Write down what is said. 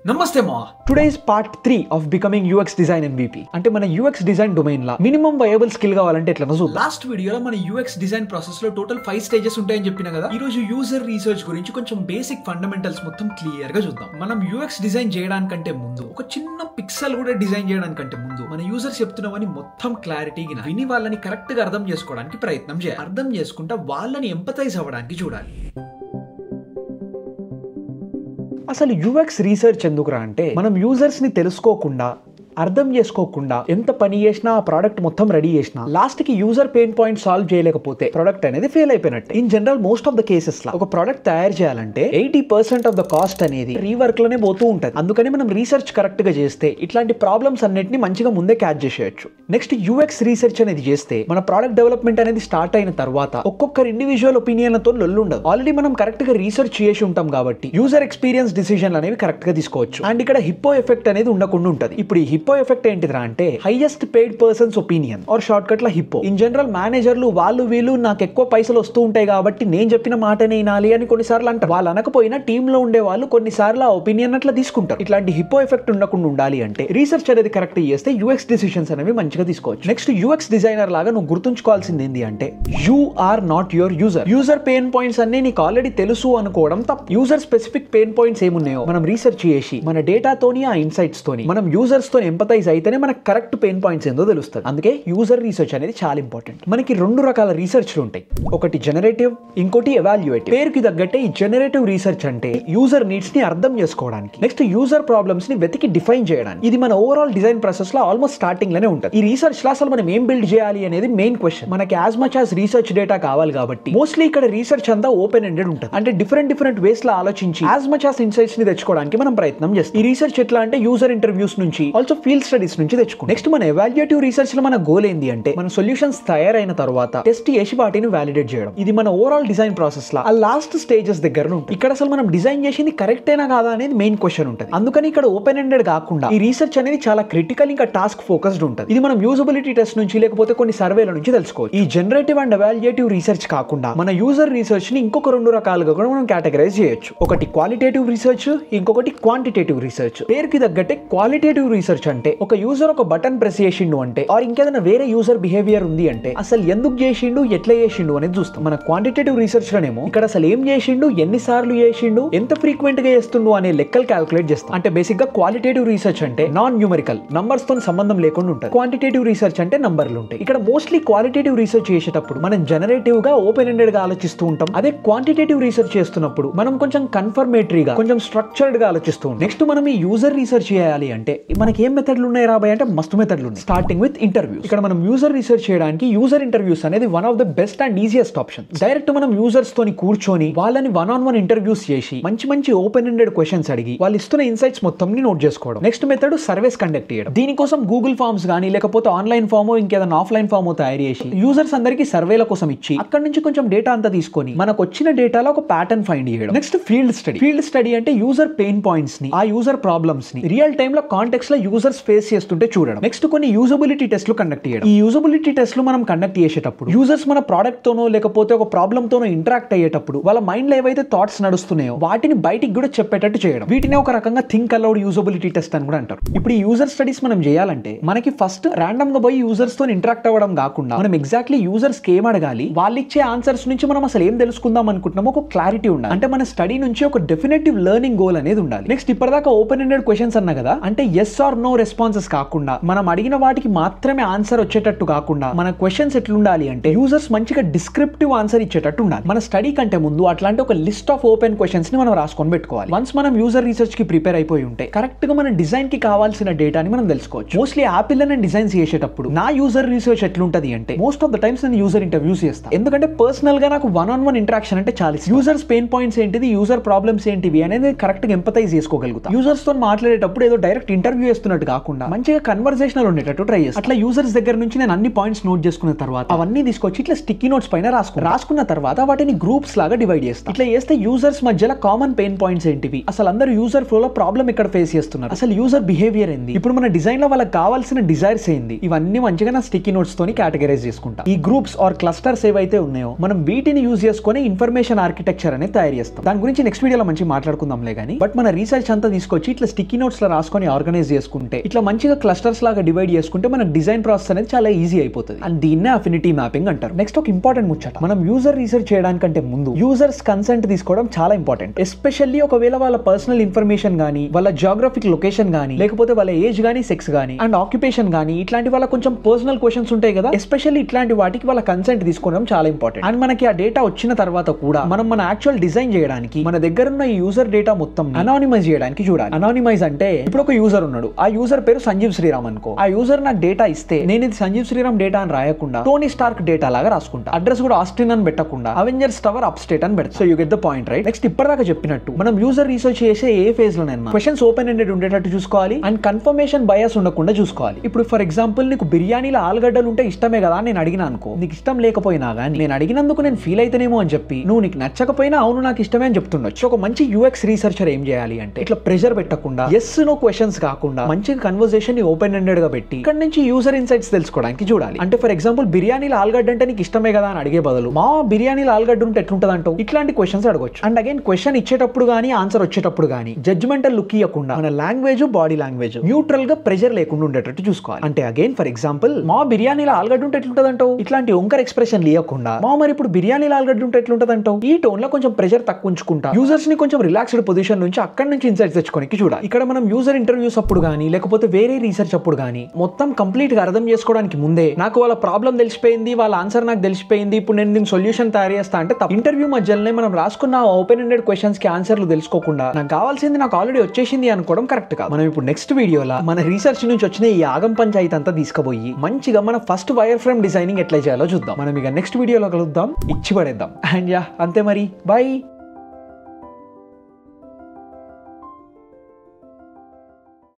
నమస్తే మా today's part 3 of becoming UX design MVP. అంటే మన యూఎక్స్ డిజైన్ డొమైన్ లా మినిమం వయబుల్ స్కిల్ కావాలంటే ఎట్లా చూద్దాం. లాస్ట్ వీడియోలో మన యూఎక్స్ డిజైన్ ప్రాసెస్ లో టోటల్ 5 స్టేజెస్ ఉంటాయని చెప్పిన కదా. ఈ రోజు యూజర్ రీసెర్చ్ గురించి కొంచెం బేసిక్ ఫండమెంటల్స్ మొత్తం క్లియర్ గా చూద్దాం. మనం యూఎక్స్ డిజైన్ చేయడానికంటే ముందు, ఒక చిన్న పిక్సెల్ కూడా డిజైన్ చేయడానికంటే ముందు మన యూజర్స్ చెప్తున్నామని మొత్తం క్లారిటీగా విని వాళ్ళని కరెక్ట్ గా అర్థం చేసుకోవడానికి ప్రయత్నం చేయాలి. అర్థం చేసుకుంటా వాళ్ళని ఎంపథైజ్ అవ్వడానికి చూడాలి. అసలు యూఎక్స్ రీసెర్చ్ ఎందుకురా అంటే, మనం యూజర్స్ ని తెలుసుకోకుండా అర్థం చేసుకోకుండా ఎంత పని చేసినా ఆ ప్రోడక్ట్ మొత్తం రెడీ చేసినా లాస్ట్ కి యూజర్ పెయిన్ పాయింట్ సాల్వ్ చేయలేకపోతే ప్రోడక్ట్ అనేది ఫెయిల్ అయిపోయినట్టే. In general most of the cases లా ఒక ప్రోడక్ట్ తయారు చేయాలంటే 80% ఆఫ్ ద కాస్ట్ అనేది రీవర్క్ లోనే పోతూ ఉంటది. అందుకని మనం రీసెర్చ్ కరెక్ట్ గా చేస్తే ఇట్లాంటి ప్రాబ్లమ్స్ అన్నిటిని మంచిగా ముందే క్యాచ్ చేసేయచ్చు. నెక్స్ట్ యూఎక్స్ రీసెర్చ్ అనేది చేస్తే మన ప్రోడక్ట్ డెవలప్మెంట్ అనేది స్టార్ట్ అయిన తర్వాత ఒక్కొక్కరు ఇండివిజువల్ ఒపీనియన్లతో లొల్లు ఉండదు. ఆల్రెడీ మనం కరెక్ట్ గా రీసెర్చ్ చేసి ఉంటాం కాబట్టి యూజర్ ఎక్స్పీరియన్స్ డిసిజన్లు అనేవి కరెక్ట్ గా తీసుకోవచ్చు. అండ్ ఇక్కడ హిప్పో ఎఫెక్ట్ అనేది ఉండకుండా ఉంటది. ఇప్పుడు ఈ హిప్పో ఎఫెక్ట్ ఏంటిరా అంటే, highest paid persons opinion or short cut law hippo. In general మేనేజర్లు వాళ్ళు వీళ్ళు నాకు ఎక్కువ పైసలు వస్తూ ఉంటాయి కాబట్టి నేను చెప్పిన మాటనే వినాలి అని కొన్నిసార్లు అంటారు. వాళ్ళు అనకపోయినా టీమ్ లో ఉండే వాళ్ళు కొన్నిసార్లు ఆ ఒపీనియన్ అట్లా తీసుకుంటారు. ఇట్లాంటి హిప్పో ఎఫెక్ట్ ఉండకుండా ఉండాలి అంటే రీసెర్చ్ అనేది కరెక్ట్ చేస్తే యూఎక్స్ డిసిషన్స్ అనేవి మంచిగా తీసుకోవచ్చు. నెక్స్ట్ యూఎక్స్ డిజైనర్ లాగా నువ్వు గుర్తుంచుకోవాల్సింది ఏంటి అంటే, you are not your user. User pain points అన్ని నీకు ఆల్రెడీ తెలుసు అనుకోవడం తప్పు. యూజర్ స్పెసిఫిక్ పెయిన్ పాయింట్స్ ఏమున్నాయో మనం రీసెర్చ్ చేసి మన డేటాతోని ఆ ఇన్సైట్స్ తోని మనం యూజర్స్ తో ఎంపథైజ్ అయితేనే మనకు కరెక్ట్ పెయిన్ పాయింట్స్ ఏందో తెలుస్తుంది. అందుకే యూజర్ రీసెర్చ్ అనేది చాలా ఇంపార్టెంట్. మనకి 2 రకాల రీసెర్చ్లు ఉంటాయి. ఒకటి జనరేటివ్, ఇంకోటి ఎవాల్యుయేటివ్. పేరుకి తగ్గట్టే ఈ జనరేటివ్ రీసెర్చ్ అంటే యూజర్ నీడ్స్ ని అర్థం చేసుకోవడానికి, నెక్స్ట్ యూజర్ ప్రాబ్లమ్స్ ని వెతికి డిఫైన్ చేయడానికి. ఇది మన ఓవరాల్ డిజైన్ ప్రాసెస్ లో ఆల్మోస్ట్ స్టార్టింగ్ లోనే ఉంటుంది. ఈ రీసెర్చ్ లో అసలు మనం ఏం బిల్డ్ చేయాలి అనేది మెయిన్ క్వశ్చన్. మనకి as much as research data కావాలి కాబట్టి మోస్ట్లీ ఇక్కడ రీసెర్చ్ అంతా ఓపెన్ ఎండెడ్ ఉంటుంది. అంటే డిఫరెంట్ వేస్ లో ఆలోచించి యాజ్ మచ్ యాజ్ ఇన్సైట్స్ ని తెచ్చుకోవడానికి మనం ప్రయత్నం చేస్తాం. ఈ రీసెర్చ్ ఎట్లా అంటే యూజర్ ఇంటర్వ్యూస్ నుంచి, ఆల్సో ఫీల్డ్ స్టడీస్ నుంచి తెచ్చుకుంటాం. నెక్స్ట్ మన ఎవాల్యుయేటివ్ రీసెర్చ్ లో మన గోల్ ఏంది అంటే, మన సొల్యూషన్స్ తయారైన తర్వాత టెస్ట్ చేసి వాటిని వాలిడేట్ చేయడం. ఇది మన ఓవరాల్ డిజైన్ ప్రాసెస్ లో ఆ లాస్ట్ స్టేజెస్ దగ్గర ఉంటుంది. ఇక్కడ అసలు మనం డిజైన్ చేసింది కరెక్టేనా కాదా అనేది మెయిన్ క్వశ్చన్ ఉంటుంది. అందుకని ఇక్కడ ఓపెన్ ఎండెడ్ కాకుండా ఈ రీసెర్చ్ అనేది చాలా క్రిటికల్, ఇంకా టాస్క్ ఫోకస్డ్ ఉంటుంది. ఇది మనం యూజబిలిటీ టెస్ట్ నుంచి లేకపోతే కొన్ని సర్వేల నుంచి తెలుసుకోవచ్చు. ఈ జనరేటివ్ అండ్ ఎవాల్యుయేటివ్ రీసెర్చ్ కాకుండా మన యూజర్ రీసెర్చ్ ని ఇంకొక 2 రకాలుగా కూడా మనం కేటగరైజ్ చేయొచ్చు. ఒకటి క్వాలిటేటివ్ రీసెర్చ్, ఇంకొకటి క్వాంటిటేటివ్ రీసెర్చ్. పేరుకి తగ్గట్టే క్వాలిటేటివ్ రీసెర్చ్ అంటే ఒక యూజర్ ఒక బటన్ ప్రెస్ చేసిండు అంటే, ఆర్ ఇంకేదైనా వేరే యూజర్ బిహేవియర్ ఉంది అంటే అసలు ఎందుకు చేసిండు, ఎట్లా చేసిండు అనేది చూస్తాం. మన క్వాంటిటేటివ్ రీసెర్చ్ లోనేమో ఇక్కడ అసలు ఏం చేసిండు, ఎన్నిసార్లు చేసిండు, ఎంత ఫ్రీక్వెంట్ గా చేస్తుండు అనే లెక్కలు క్యాల్కులేట్ చేస్తాం. అంటే బేసిక్ గా క్వాలిటేటివ్ రీసెర్చ్ అంటే నాన్ న్యూమరికల్, నంబర్స్ తో సంబంధం లేకుండా ఉంటుంది. క్వాంటిటేటివ్ రీసెర్చ్ అంటే నంబర్లు ఉంటాయి. ఇక్కడ మోస్ట్లీ క్వాలిటేటివ్ రీసెర్చ్ చేసేటప్పుడు మనం జనరేటివ్ గా ఓపెన్ ఎండెడ్ గా ఆలోచిస్తూ ఉంటాం. అదే క్వాంటిటేటివ్ రీసెర్చ్ చేస్తున్నప్పుడు మనం కొంచెం కన్ఫర్మేటరీగా, కొంచెం స్ట్రక్చర్డ్ గా ఆలోచిస్తూ ఉంటాం. నెక్స్ట్ మనం ఈ యూజర్ రీసెర్చ్ చేయాలి అంటే మనకి ఏం మెథడ్లు ఉన్నాయి రాబాయ్ అంటే, మస్తు మెథడ్లు ఉన్నాయి. Starting with interviews. ఇక్కడ మనం యూజర్ రీసెర్చ్ చేయడానికి యూజర్ ఇంటర్వ్యూస్ అనేది one of the best and easiest option. Direct మనం యూజర్స్ తోని కూర్చొని వాళ్ళని 1-on-1 ఇంటర్వ్యూస్ చేసి మంచి ఓపెన్ ఎండెడ్ క్వశ్చన్స్ అడిగి వాళ్ళు ఇస్తున్న ఇన్సైట్స్ మొత్తం నోట్ చేసుకోవడం. నెక్స్ట్ మెథడ్ సర్వేస్ కండక్ట్ చేయడం. దీనికోసం గూగుల్ ఫార్మ్స్ గానీ లేకపోతే ఆన్లైన్ ఫామో ఇంకేదైనా ఆఫ్లైన్ ఫామో తయారు చేసి యూజర్స్ అందరికి సర్వేల కోసం ఇచ్చి అక్కడ నుంచి కొంచెం డేటా అంతా తీసుకొని మనకు వచ్చిన డేటాలో ఒక ప్యాటర్న్ ఫైండ్ చేయడం. Next field study. Field study అంటే యూజర్ పెయిన్ పాయింట్స్ ని, ఆ యూజర్ ప్రాబ్లమ్స్ ని రియల్ టైమ్ లో కాంటెక్స్ట్ లో యూజర్స్ ఫేస్ చేస్తుంటే చూడడం. నెక్స్ట్ కొన్ని యూజబిలిటీ టెస్ట్లు కండక్ట్ చేయడం. ఈ యూజబిలిటీ టెస్ట్లు మనం కండక్ట్ చేసేటప్పుడు యూజర్స్ మన ప్రోడక్ట్ తోనో లేకపోతే ఒక ప్రాబ్లమ్ తోనో ఇంటరాక్ట్ అయ్యేటప్పుడు వాళ్ళ మైండ్ లో ఏవైతే థాట్స్ నడుస్తున్నాయో వాటిని బయటికి కూడా చెప్పేటట్టు చేయడం. వీటిని ఒక రకంగా థింక్ అలౌడ్ యూజబిలిటీ టెస్ట్ అని కూడా అంటారు. ఇప్పుడు ఈ యూజర్ స్టడీస్ మనం చేయాలంటే మనకి ఫస్ట్ రాండమ్ గా పోయి యూజర్స్ తో ఇంటరాక్ట్ అవ్వడం కాకుండా మనం ఎగ్జాక్ట్లీ యూజర్స్ కి ఏం అడగాలి, వాళ్ళు ఇచ్చే ఆన్సర్స్ నుంచి మనం అసలు ఏం తెలుసుకుందాం అనుకుంటున్నామో ఒక క్లారిటీ ఉండాలి. అంటే మన స్టడీ నుంచి ఒక డెఫినెటివ్ లెర్నింగ్ గోల్ అనేది ఉండాలి. నెక్స్ట్ ఇప్పటిదాకా ఓపెన్ ఎండెడ్ క్వశ్చన్స్ అన్నా కదా, అంటే ఎస్ ఆర్ నో రెస్పాన్సెస్ కాకుండా మనం అడిగిన వాటికి మాత్రమే ఆన్సర్ వచ్చేటట్టు కాకుండా మన క్వశ్చన్స్ ఎట్లుండాలి అంటే యూజర్స్ మంచిగా డిస్క్రిప్టివ్ ఆన్సర్ ఇచ్చేటట్టు ఉండాలి. మన స్టడీ కంటే ముందు అట్లాంటి ఒక లిస్ట్ ఆఫ్ ఓపెన్ క్వశ్చన్స్ ని మనం రాసుకొని పెట్టుకోవాలి. వన్స్ మనం యూజర్ రీసెర్చ్ కి ప్రిపేర్ అయిపోయి ఉంటే కరెక్ట్ గా మన డిజైన్ కి కావాల్సిన డేటాని మనం తెలుసుకోవచ్చు. మోస్ట్లీ యాపిల్ అని డిజైన్స్ చేసేటప్పుడు నా యూజర్ రీసెర్చ్ ఎట్లుంటది అంటే, మోస్ట్ ఆఫ్ ద టైమ్స్ నేను యూజర్ ఇంటర్వ్యూస్ చేస్తాను. ఎందుకంటే పర్సనల్ గా నాకు 1-on-1 ఇంటరాక్షన్ అంటే చాలా. యూజర్స్ పెయిన్ పాయింట్స్ ఏంటిది, యూజర్ ప్రాబ్లమ్స్ ఏంటివి అనేది కరెక్ట్ గా ఎంపథైజ్ చేసుకోగలుగుతా. యూజర్స్ తో మాట్లాడేటప్పుడు ఏదో డైరెక్ట్ ఇంటర్వ్యూ చేస్తున్నట్టు కాకుండా మంచిగా కన్వర్జేషనల్ ఉండేటట్టు ట్రై చేస్తాను. అట్లా యూజర్స్ దగ్గర నుంచి నేను అన్ని పాయింట్స్ నోట్ చేసుకున్న తర్వాత అవన్నీ తీసుకొచ్చి ఇట్లా స్టిక్కీ నోట్స్ పైన రాసుకున్న తర్వాత వాటిని గ్రూప్స్ లాగా డివైడ్ చేస్తాను. ఇట్లా చేస్తే యూజర్స్ మధ్యలో కామన్ పెయిన్ పాయింట్స్ ఏంటివి, అసలు అందరూ యూజర్ ఫ్లో లో ప్రాబ్లం ఇక్కడ ఫేస్ చేస్తున్నారు, అసలు యూజర్ బిహేవియర్ ఏంది, ఇప్పుడు మన డిజైన్ లో వాళ్ళకి కావాల్సిన డిజైర్స్ ఏంది, ఇవన్నీ మంచిగా నా స్టిక్కీ నోట్స్ తోని కేటగరైజ్ చేసుకుంటా. ఈ గ్రూప్స్ ఆర్ క్లస్టర్స్ ఏవైతే ఉన్నాయో మనం వీటిని యూజ్ చేసుకుని ఇన్ఫర్మేషన్ ఆర్కిటెక్చర్ అనేది తయారు చేస్తాం. దాని గురించి నెక్స్ట్ వీడియోలో మంచి మాట్లాడుకుందాంలే గానీ, బట్ మన రీసెర్చ్ అంతా తీసుకొచ్చి ఇట్లా స్టిక్కీ నోట్స్ లో రాసుకొని ఆర్గనైజ్ చేసుకుంటే, ఇట్లా మంచిగా క్లస్టర్స్ లాగా డివైడ్ చేసుకుంటే మన డిజైన్ ప్రాసెస్ అనేది చాలా ఈజీ అయిపోతుంది. అండ్ దీన్నే అఫినిటీ మ్యాపింగ్ అంటారు. నెక్స్ట్ ఒక ఇంపార్టెంట్ ముచ్చట, మనం యూజర్ రీసెర్చ్ చేయడానికంటే ముందు యూజర్స్ కన్సెంట్ తీసుకోవడం చాలా ఇంపార్టెంట్. ఎస్పెషల్లీ ఒకవేళ వాళ్ళ పర్సనల్ ఇన్ఫర్మేషన్ గానీ, వాళ్ళ జియోగ్రఫిక్ లొకేషన్ గానీ, లేకపోతే వాళ్ళ ఏజ్ గానీ, సెక్స్ గానీ, అండ్ ఆక్యుపేషన్ గానీ, ఇట్లాంటి వాళ్ళ కొంచెం పర్సనల్ క్వశ్చన్స్ ఉంటాయి కదా, ఎస్పెషల్లీ ఇట్లాంటి వాటికి వాళ్ళ కన్సెంట్ తీసుకోవడం చాలా ఇంపార్టెంట్. అండ్ మనకి ఆ డేటా వచ్చిన తర్వాత కూడా మనం మన యాక్చువల్ డిజైన్ చేయడానికి మన దగ్గర ఉన్న ఈ యూజర్ డేటా మొత్తం అనానిమైజ్ చేయడానికి చూడాలి. అనానిమైజ్ అంటే ఇప్పుడు ఒక యూజర్ ఉన్నాడు, ఆ యూజర్ పేరు సంజీవ్ శ్రీరామ్ అనుకో. ఆ యూజర్ నాకు డేటా ఇస్తే నేను ఇది సంజీవ్ శ్రీరామ్ డేటా అని రాయకుండా టోనీ స్టార్క్ డేటా లాగా రాసుకుంటా. అడ్రస్ కూడా ఆస్టిన్ అని పెట్టకుండా అవెంజర్స్ టవర్ అప్ స్టేట్ అని పెడతా. So you get the point right. Next ఇప్పటిదాకా చెప్పినట్టు మనం యూజర్ రీసెర్చ్ చేసే ఏ ఫేజ్ లోనైనా క్వశ్చన్స్ ఓపెన్ ఎండెడ్ ఉండేటట్టు చూసుకోవాలి అండ్ కన్ఫర్మేషన్ బయాస్ ఉండకుండా చూసుకోవాలి. ఇప్పుడు ఫర్ ఎగ్జాంపుల్ నీకు బిర్యానీలో ఆలుగడ్డలు ఉంటే ఇష్టమే కదా నేను అడిగినా అనుకో, నీకు ఇష్టం లేకపోయినా గానీ నేను అడిగినందుకు నేను ఫీల్ అయితేనేమో అని చెప్పి నువ్వు నీకు నచ్చకపోయినా అవును నాకు ఇష్టమే అని చెప్తుండొచ్చు. ఒక మంచి యూఎక్స్ రీసెర్చర్ ఏం చేయాలి అంటే ఇట్లా ప్రెషర్ పెట్టకుండా, ఎస్ నో క్వశ్చన్స్ కాకుండా మంచిగా కన్వర్సేషన్ ని ఓపెన్ ఎండెడ్ గా పెట్టి ఇక్కడ నుంచి యూజర్ ఇన్సైట్స్ తెలుసుకోవడానికి చూడాలి. అంటే ఫర్ ఎగ్జాంపుల్ బిర్యానీలో ఆలుగడ్డ అంటే నీకు ఇష్టమే కదా అని అడిగే బదులు మా బిర్యానీలో ఆలుగడ్డ ఉంటే ఎట్లుంటది అంటావు, ఇట్లాంటి క్వశ్చన్స్ అడగొచ్చు. అండ్ అగైన్ క్వశ్చన్ ఇచ్చేటప్పుడు గానీ ఆన్సర్ వచ్చేటప్పుడు గానీ జడ్జ్మెంటల్ లుక్ ఇవ్వకుండా మన లాంగ్వేజ్ బాడీ లాంగ్వేజ్ న్యూట్రల్ గా ప్రెషర్ లేకుండా ఉండేటట్టు చూసుకోవాలి. అంటే అగైన్ ఫర్ ఎగ్జాంపుల్ మా బిర్యానీలో ఆలుగడ్డ ఉంటే ఎట్లుంటది అంటావు, ఇట్లాంటి ఒంకర్ ఎక్స్ప్రెషన్ లేకుండా మా మరి ఇప్పుడు బిర్యానీలో ఆలుగడ్డ ఉంటే ఎట్లుంటది అంటావు, ఈ టోన్ లో కొంచెం ప్రెషర్ తక్కువ ఉంచుకుంటా యూజర్స్ ని కొంచెం రిలాక్స్డ్ పొజిషన్ నుంచి అక్కడి నుంచి ఇన్సైట్స్ తెచ్చుకోనికి చూడాలి. ఇక్కడ మనం యూజర్ ఇంటర్వ్యూస్ అప్పుడు గానీ లేకపోతే వేరే రీసెర్చ్ అప్పుడు గానీ మొత్తం కంప్లీట్ గా అర్థం చేసుకోవడానికి ముందే నాకు వాళ్ళ ప్రాబ్లం తెలిసిపోయింది, వాళ్ళ ఆన్సర్ నాకు తెలిసిపోయింది, ఇప్పుడు నేను దీనికి సొల్యూషన్ తయారు చేస్తా అంటే ఇంటర్వ్యూ మధ్యలోనే మనం రాసుకున్న ఓపెన్ ఎండెడ్ క్వశ్చన్స్ కి ఆన్సర్లు తెలుసుకోకుండా నాకు కావాల్సింది నాకు ఆల్రెడీ వచ్చేసింది అనుకోవడం కరెక్ట్ కాదు. మనం ఇప్పుడు నెక్స్ట్ వీడియోలో మన రీసెర్చ్ నుంచి వచ్చిన ఈ ఆగం పంచాయతీ అంతా తీసుకుపోయి మంచిగా మన ఫస్ట్ వైర్ ఫ్రేమ్ డిజైనింగ్ ఎట్లా చేయాలో చూద్దాం. మనం ఇక నెక్స్ట్ వీడియోలో కలుద్దాం, ఇచ్చి పడేద్దాం. అండ్ యా అంతే మరి, బై.